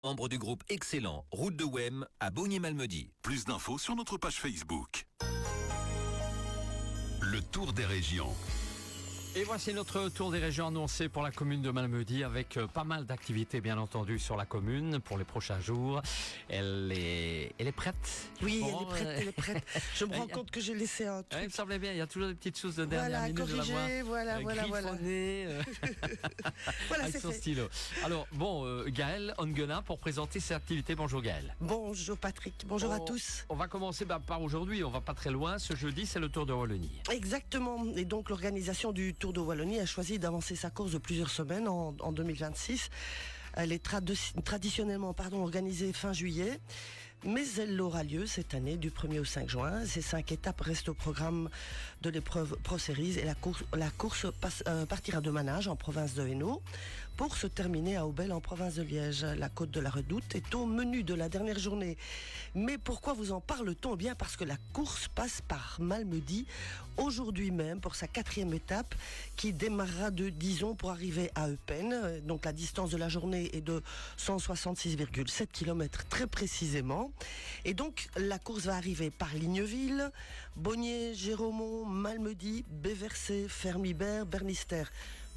Membre du groupe Excellent, route de Wem, à Bogny-Malmedy. Plus d'infos sur notre page Facebook. Le tour des régions. Et voici notre tour des régions annoncé pour la commune de Malmedy avec pas mal d'activités bien entendu sur la commune pour les prochains jours. Elle est prête. Oui, Bon, elle est prête. Je me rends compte que j'ai laissé un truc. Il me semblait bien, il y a toujours des petites choses de dernière minute. Corriger, voilà. Voilà, Voilà, avec c'est son fait. stylo. Alors, bon, Gaëlle Onguena pour présenter ses activités. Bonjour Gaëlle. Bonjour Patrick, bonjour à tous. On va commencer par aujourd'hui, on va pas très loin. Ce jeudi, c'est le Tour de Wallonie. Exactement. Et donc l'organisation du Tour de Wallonie a choisi d'avancer sa course de plusieurs semaines en 2026. Elle est traditionnellement organisée fin juillet, mais elle aura lieu cette année du 1er au 5 juin. Ces 5 étapes restent au programme de l'épreuve Pro Series et la course partira de Manage en province de Hainaut pour se terminer à Aubel en province de Liège. La côte de la Redoute est au menu de la dernière journée. Mais pourquoi vous en parle-t-on ? Bien parce que la course passe par Malmedy aujourd'hui même pour sa 4e étape qui démarrera de Dizon pour arriver à Eupen. Donc la distance de la journée est de 166,7 km très précisément. Et donc la course va arriver par Ligneville, Bonnier, Géromont, Malmedy, Béversé, Fermibert, Bernister,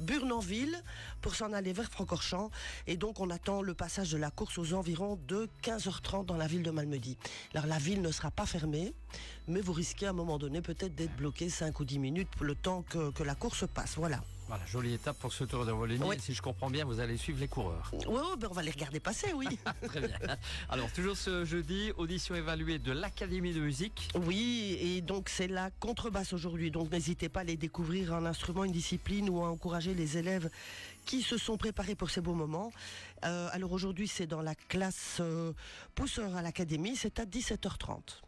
Burnanville pour s'en aller vers Francorchamps. Et donc on attend le passage de la course aux environs de 15h30 dans la ville de Malmedy. Alors la ville ne sera pas fermée, mais vous risquez à un moment donné peut-être d'être bloqué 5 ou 10 minutes pour le temps que la course passe. Voilà, jolie étape pour ce Tour de Wallonie. Oui. Si je comprends bien, vous allez suivre les coureurs. Ouais, on va les regarder passer, oui. Très bien. Alors, toujours ce jeudi, audition évaluée de l'Académie de musique. Oui, et donc c'est la contrebasse aujourd'hui. Donc n'hésitez pas à aller découvrir un instrument, une discipline ou à encourager les élèves qui se sont préparés pour ces beaux moments. Alors aujourd'hui, c'est dans la classe pousseur à l'Académie. C'est à 17h30.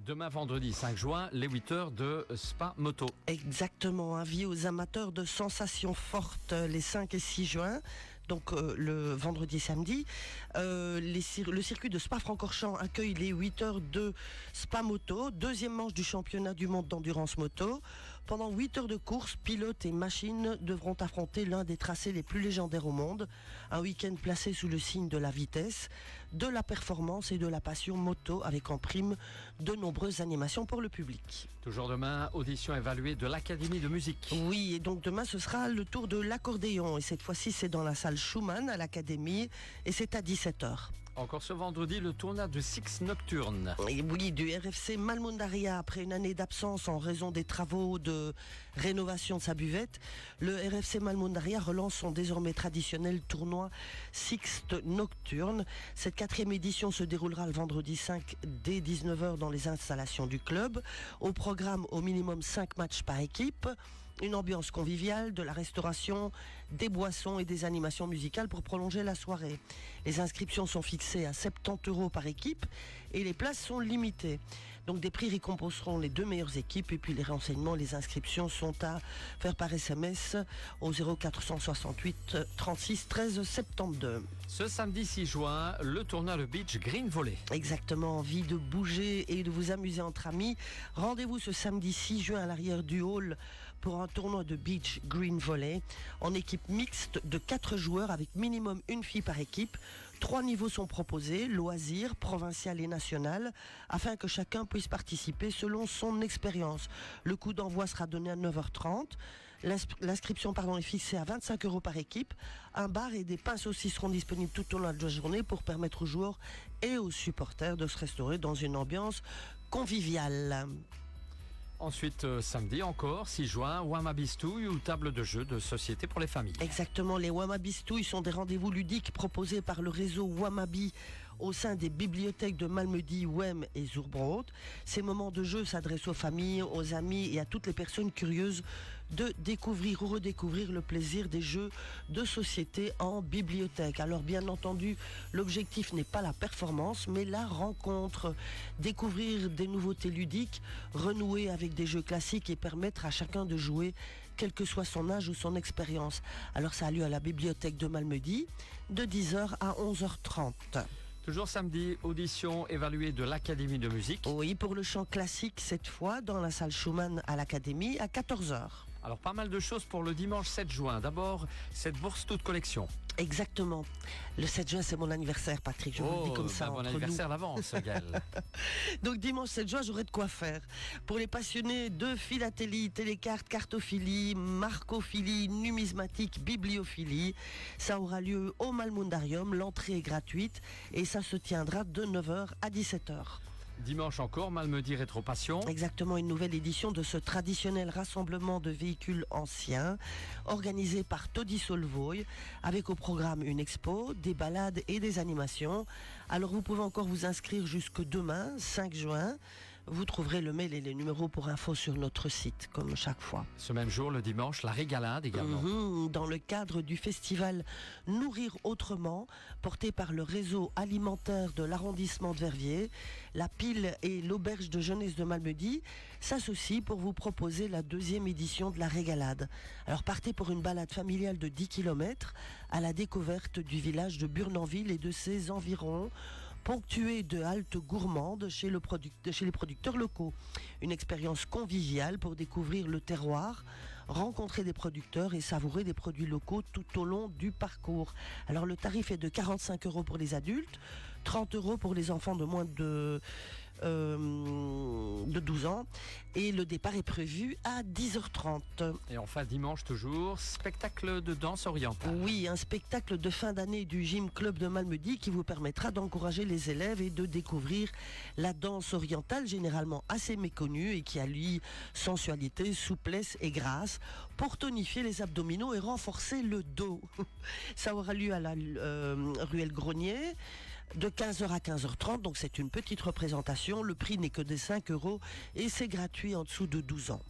Demain, vendredi 5 juin, les 8 heures de Spa Moto. Exactement, avis aux amateurs de sensations fortes les 5 et 6 juin, donc le vendredi et samedi. Le circuit de Spa-Francorchamps accueille les 8 heures de Spa Moto, deuxième manche du championnat du monde d'endurance moto. Pendant 8 heures de course, pilotes et machines devront affronter l'un des tracés les plus légendaires au monde. Un week-end placé sous le signe de la vitesse, de la performance et de la passion moto avec en prime de nombreuses animations pour le public. Toujours demain, audition évaluée de l'Académie de musique. Oui, et donc demain ce sera le tour de l'accordéon et cette fois-ci c'est dans la salle Schumann à l'Académie et c'est à 17h. Encore ce vendredi, le tournoi de Six Nocturne. Et oui, du RFC Malmundaria, après une année d'absence en raison des travaux de rénovation de sa buvette, le RFC Malmundaria relance son désormais traditionnel tournoi Sixte Nocturne. Cette 4e édition se déroulera le vendredi 5 dès 19h dans les installations du club. Au programme, au minimum 5 matchs par équipe. Une ambiance conviviale, de la restauration, des boissons et des animations musicales pour prolonger la soirée. Les inscriptions sont fixées à 70 € par équipe et les places sont limitées. Donc des prix récompenseront les 2 meilleures équipes et puis les renseignements, les inscriptions sont à faire par SMS au 0468 36 13 72. Ce samedi 6 juin, le tournoi de beach Green Volley. Exactement, envie de bouger et de vous amuser entre amis. Rendez-vous ce samedi 6 juin à l'arrière du hall pour un tournoi de beach Green Volley en équipe mixte de 4 joueurs avec minimum une fille par équipe. 3 niveaux sont proposés, loisirs, provincial et national, afin que chacun puisse participer selon son expérience. Le coup d'envoi sera donné à 9h30. L'inscription est fixée à 25 € par équipe. Un bar et des pains saucisses seront disponibles tout au long de la journée pour permettre aux joueurs et aux supporters de se restaurer dans une ambiance conviviale. Ensuite, samedi encore, 6 juin, Wamabistouille ou table de jeu de société pour les familles. Exactement, les Wamabistouilles sont des rendez-vous ludiques proposés par le réseau Wamabi au sein des bibliothèques de Malmedy, Wem et Zurbrod. Ces moments de jeu s'adressent aux familles, aux amis et à toutes les personnes curieuses de découvrir ou redécouvrir le plaisir des jeux de société en bibliothèque. Alors bien entendu, l'objectif n'est pas la performance, mais la rencontre. Découvrir des nouveautés ludiques, renouer avec des jeux classiques et permettre à chacun de jouer, quel que soit son âge ou son expérience. Alors ça a lieu à la bibliothèque de Malmedy, de 10h à 11h30. Toujours samedi, audition évaluée de l'Académie de musique. Oui, pour le chant classique, cette fois, dans la salle Schumann à l'Académie, à 14h. Alors, pas mal de choses pour le dimanche 7 juin. D'abord, cette bourse toute collection. Exactement. Le 7 juin, c'est mon anniversaire, Patrick. Je vous le dis comme ça. Bon entre anniversaire d'avance, Gaël. nous. Donc dimanche 7 juin, j'aurai de quoi faire. Pour les passionnés de philatélie, télécarte, cartophilie, marcophilie, numismatique, bibliophilie, ça aura lieu au Malmundarium. L'entrée est gratuite et ça se tiendra de 9h à 17h. Dimanche encore, Malmedy Rétro-Passion. Exactement, une nouvelle édition de ce traditionnel rassemblement de véhicules anciens organisé par Todi Solvoy, avec au programme une expo, des balades et des animations. Alors vous pouvez encore vous inscrire jusque demain, 5 juin. Vous trouverez le mail et les numéros pour info sur notre site, comme chaque fois. Ce même jour, le dimanche, la régalade également. Dans le cadre du festival Nourrir Autrement, porté par le réseau alimentaire de l'arrondissement de Verviers, la Pile et l'Auberge de Jeunesse de Malmedy s'associent pour vous proposer la 2e édition de la régalade. Alors partez pour une balade familiale de 10 km à la découverte du village de Burnanville et de ses environs, ponctuée de haltes gourmandes chez les producteurs locaux. Une expérience conviviale pour découvrir le terroir, rencontrer des producteurs et savourer des produits locaux tout au long du parcours. Alors le tarif est de 45 € pour les adultes, 30 € pour les enfants de moins de 12 ans et le départ est prévu à 10h30. Et enfin, dimanche toujours, spectacle de danse orientale. Oui, un spectacle de fin d'année du Gym Club de Malmedy qui vous permettra d'encourager les élèves et de découvrir la danse orientale, généralement assez méconnue et qui allie sensualité, souplesse et grâce pour tonifier les abdominaux et renforcer le dos. Ça aura lieu à la ruelle Grenier de 15h à 15h30, donc c'est une petite représentation. Le prix n'est que de 5 € et c'est gratuit en dessous de 12 ans.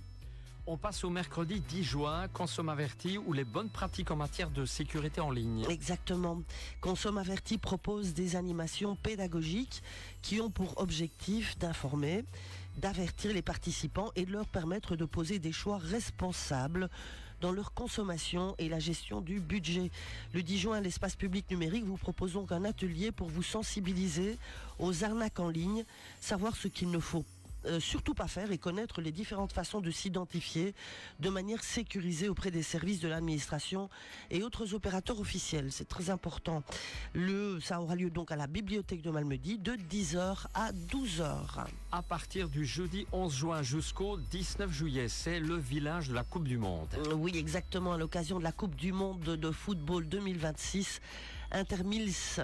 On passe au mercredi 10 juin, Consomme Averti, ou les bonnes pratiques en matière de sécurité en ligne. Exactement. Consomme Averti propose des animations pédagogiques qui ont pour objectif d'informer, d'avertir les participants et de leur permettre de poser des choix responsables dans leur consommation et la gestion du budget. Le 10 juin, à l'espace public numérique, vous proposons un atelier pour vous sensibiliser aux arnaques en ligne, savoir ce qu'il ne faut surtout pas faire et connaître les différentes façons de s'identifier de manière sécurisée auprès des services de l'administration et autres opérateurs officiels. C'est très important. Ça aura lieu donc à la bibliothèque de Malmedy de 10h à 12h. À partir du jeudi 11 juin jusqu'au 19 juillet, c'est le village de la Coupe du Monde. Oui, exactement. À l'occasion de la Coupe du Monde de football 2026, Intermils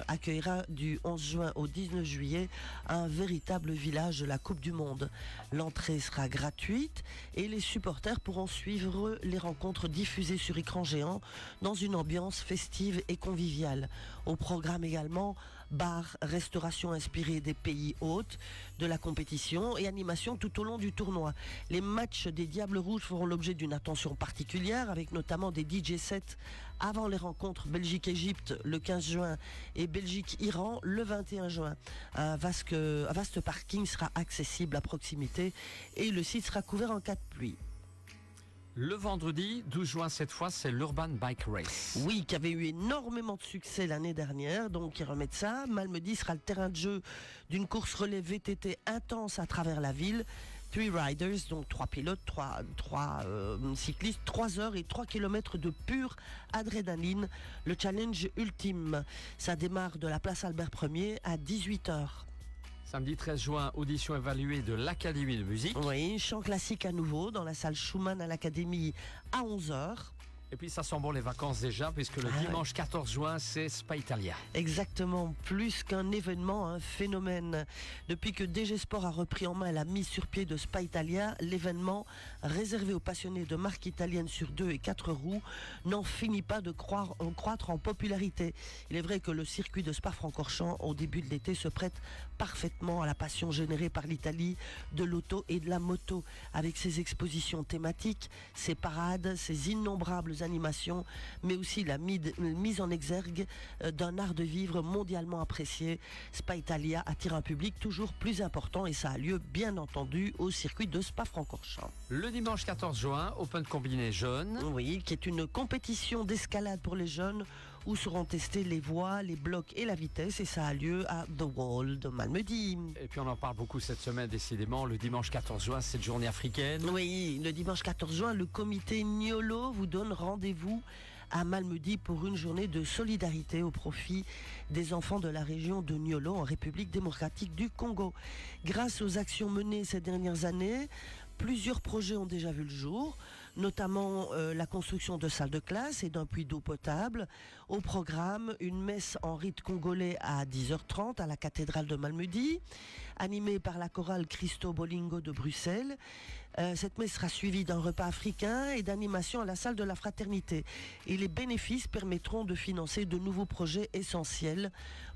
accueillera du 11 juin au 19 juillet un véritable village de la Coupe du Monde. L'entrée sera gratuite et les supporters pourront suivre les rencontres diffusées sur écran géant dans une ambiance festive et conviviale. Au programme également, bar, restauration inspirée des pays hôtes de la compétition et animation tout au long du tournoi. Les matchs des Diables Rouges feront l'objet d'une attention particulière avec notamment des DJ sets avant les rencontres Belgique-Égypte le 15 juin et Belgique-Iran le 21 juin. Un vaste parking sera accessible à proximité et le site sera couvert en cas de pluie. Le vendredi 12 juin, cette fois, c'est l'Urban Bike Race. Oui, qui avait eu énormément de succès l'année dernière, donc ils remettent ça. Malmedy sera le terrain de jeu d'une course relais VTT intense à travers la ville. 3 riders, donc 3 pilotes, 3 cyclistes, 3 heures et 3 km de pure adrénaline. Le challenge ultime, ça démarre de la place Albert Ier à 18h. Samedi 13 juin, audition évaluée de l'Académie de musique. Oui, chant classique à nouveau dans la salle Schumann à l'Académie à 11h. Et puis ça sent bon les vacances déjà, puisque le dimanche 14 juin, c'est Spa Italia. Exactement, plus qu'un événement, un phénomène. Depuis que DG Sport a repris en main la mise sur pied de Spa Italia, l'événement réservé aux passionnés de marques italiennes sur 2 et 4 roues n'en finit pas de croître en popularité. Il est vrai que le circuit de Spa-Francorchamps au début de l'été se prête parfaitement à la passion générée par l'Italie de l'auto et de la moto, avec ses expositions thématiques, ses parades, ses innombrables animations, mais aussi la mise en exergue d'un art de vivre mondialement apprécié. Spa Italia attire un public toujours plus important et ça a lieu bien entendu au circuit de Spa-Francorchamps. Le dimanche 14 juin, Open Combiné Jeunes. Oui, qui est une compétition d'escalade pour les jeunes où seront testés les voies, les blocs et la vitesse et ça a lieu à The Wall de Malmedy. Et puis on en parle beaucoup cette semaine décidément, le dimanche 14 juin, cette journée africaine. Oui, le dimanche 14 juin, le comité Niolo vous donne rendez-vous à Malmedy pour une journée de solidarité au profit des enfants de la région de Niolo en République démocratique du Congo. Grâce aux actions menées ces dernières années, plusieurs projets ont déjà vu le jour, notamment la construction de salles de classe et d'un puits d'eau potable. Au programme, une messe en rite congolais à 10h30 à la cathédrale de Malmedy, animée par la chorale Christo Bolingo de Bruxelles. Cette messe sera suivie d'un repas africain et d'animation à la salle de la fraternité. Et les bénéfices permettront de financer de nouveaux projets essentiels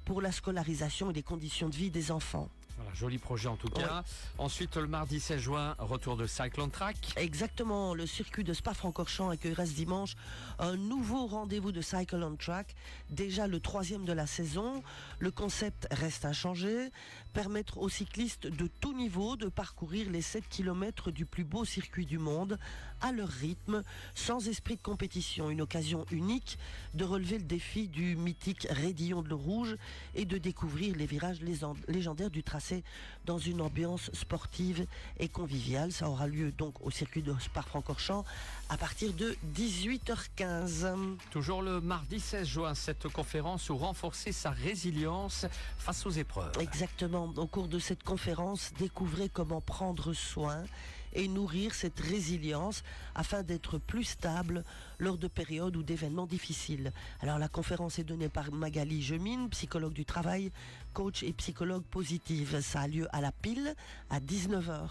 pour la scolarisation et les conditions de vie des enfants. Voilà, joli projet en tout cas. Ensuite, le mardi 16 juin, retour de Cyclone Track. Exactement, le circuit de Spa-Francorchamps accueillera ce dimanche un nouveau rendez-vous de Cycle on Track, déjà le 3e de la saison. Le concept reste inchangé, permettre aux cyclistes de tout niveau de parcourir les 7 km du plus beau circuit du monde à leur rythme, sans esprit de compétition. Une occasion unique de relever le défi du mythique Raidillon de l'eau rouge et de découvrir les virages légendaires du tracé dans une ambiance sportive et conviviale. Ça aura lieu donc au circuit de Spa-Francorchamps à partir de 18h15. Toujours le mardi 16 juin, cette conférence où renforcer sa résilience face aux épreuves. Exactement. Au cours de cette conférence, découvrez comment prendre soin et nourrir cette résilience afin d'être plus stable lors de périodes ou d'événements difficiles. Alors la conférence est donnée par Magali Gemine, psychologue du travail, coach et psychologue positive. Ça a lieu à la Pile à 19h.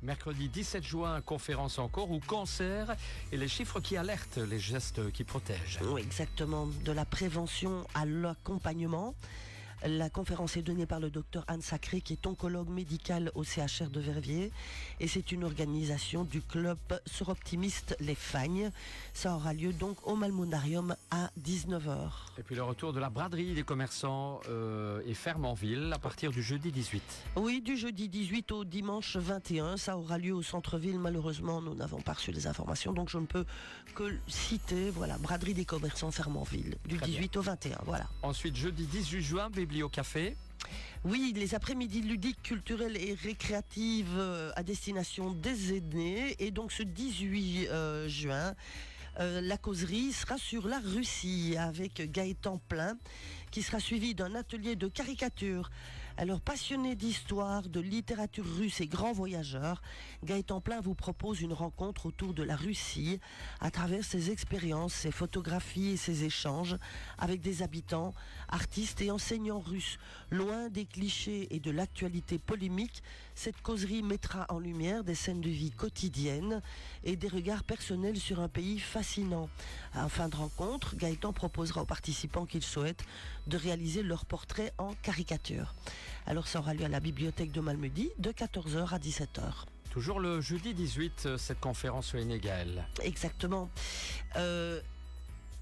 Mercredi 17 juin, conférence encore où cancer et les chiffres qui alertent, les gestes qui protègent. Oui, exactement. De la prévention à l'accompagnement. La conférence est donnée par le docteur Anne Sacré, qui est oncologue médical au CHR de Verviers. Et c'est une organisation du club Suroptimiste Les Fagnes. Ça aura lieu donc au Malmondarium à 19h. Et puis le retour de la braderie des commerçants et ferme en ville à partir du jeudi 18. Oui, du jeudi 18 au dimanche 21. Ça aura lieu au centre-ville. Malheureusement, nous n'avons pas reçu les informations, donc je ne peux que citer, voilà, braderie des commerçants ferme en ville, du Très 18 bien. au 21. Voilà. Ensuite, jeudi 18 juin, au café. Oui, les après-midi ludiques, culturelles et récréatives à destination des aînés. Et donc ce 18 juin, la causerie sera sur la Russie avec Gaëtan Plein, qui sera suivi d'un atelier de caricature. Alors, passionné d'histoire, de littérature russe et grand voyageur, Gaëtan Plein vous propose une rencontre autour de la Russie à travers ses expériences, ses photographies et ses échanges avec des habitants, artistes et enseignants russes. Loin des clichés et de l'actualité polémique, cette causerie mettra en lumière des scènes de vie quotidiennes et des regards personnels sur un pays fascinant. En fin de rencontre, Gaëtan proposera aux participants qu'il souhaite de réaliser leur portrait en caricature. Alors ça aura lieu à la bibliothèque de Malmedy de 14h à 17h. Toujours le jeudi 18, cette conférence au Sénégal. Exactement.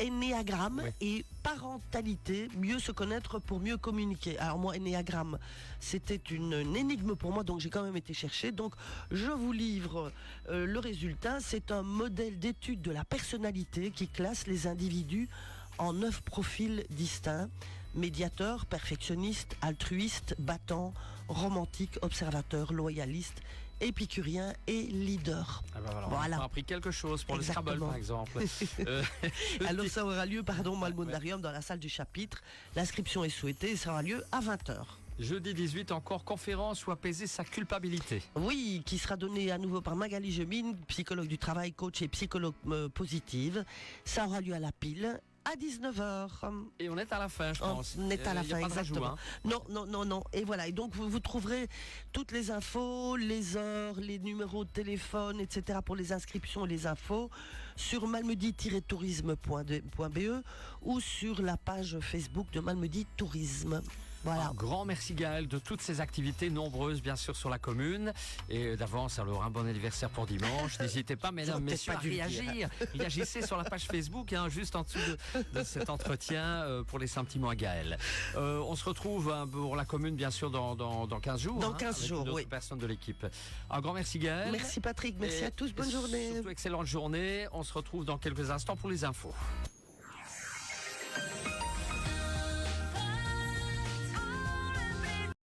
Ennéagramme Ouais. et parentalité, mieux se connaître pour mieux communiquer. Alors moi, Ennéagramme, c'était une énigme pour moi, donc j'ai quand même été chercher. Donc je vous livre le résultat. C'est un modèle d'étude de la personnalité qui classe les individus en 9 profils distincts: médiateur, perfectionniste, altruiste, battant, romantique, observateur, loyaliste, épicurien et leader. Ah ben voilà, Voilà. On a appris quelque chose pour Exactement. le Scrabble, par exemple. Alors ça aura lieu, Malmondarium, dans la salle du chapitre. L'inscription est souhaitée et ça aura lieu à 20h. Jeudi 18, encore conférence où apaiser sa culpabilité. Oui, qui sera donnée à nouveau par Magali Gemine, psychologue du travail, coach et psychologue positive. Ça aura lieu à la Pile à 19h. Et on est à la fin, je pense. On est à la Il y a fin, pas de rajout, exactement. hein. Non. Et voilà. Et donc, vous trouverez toutes les infos, les heures, les numéros de téléphone, etc. pour les inscriptions et les infos sur malmedy-tourisme.be ou sur la page Facebook de Malmedy Tourisme. Voilà. Un grand merci Gaël de toutes ces activités nombreuses bien sûr sur la commune et d'avance alors un bon anniversaire pour dimanche. N'hésitez pas mesdames, J'aurais messieurs à peut-être pas dû le réagir. Réagissez sur la page Facebook juste en dessous de cet entretien pour les sentiments à Gaël. On se retrouve pour la commune bien sûr dans 15 jours. Dans 15 avec jours, une autre oui. personne de l'équipe. Un grand merci Gaël. Merci Patrick, merci Et à tous, bonne journée. Surtout excellente journée. On se retrouve dans quelques instants pour les infos.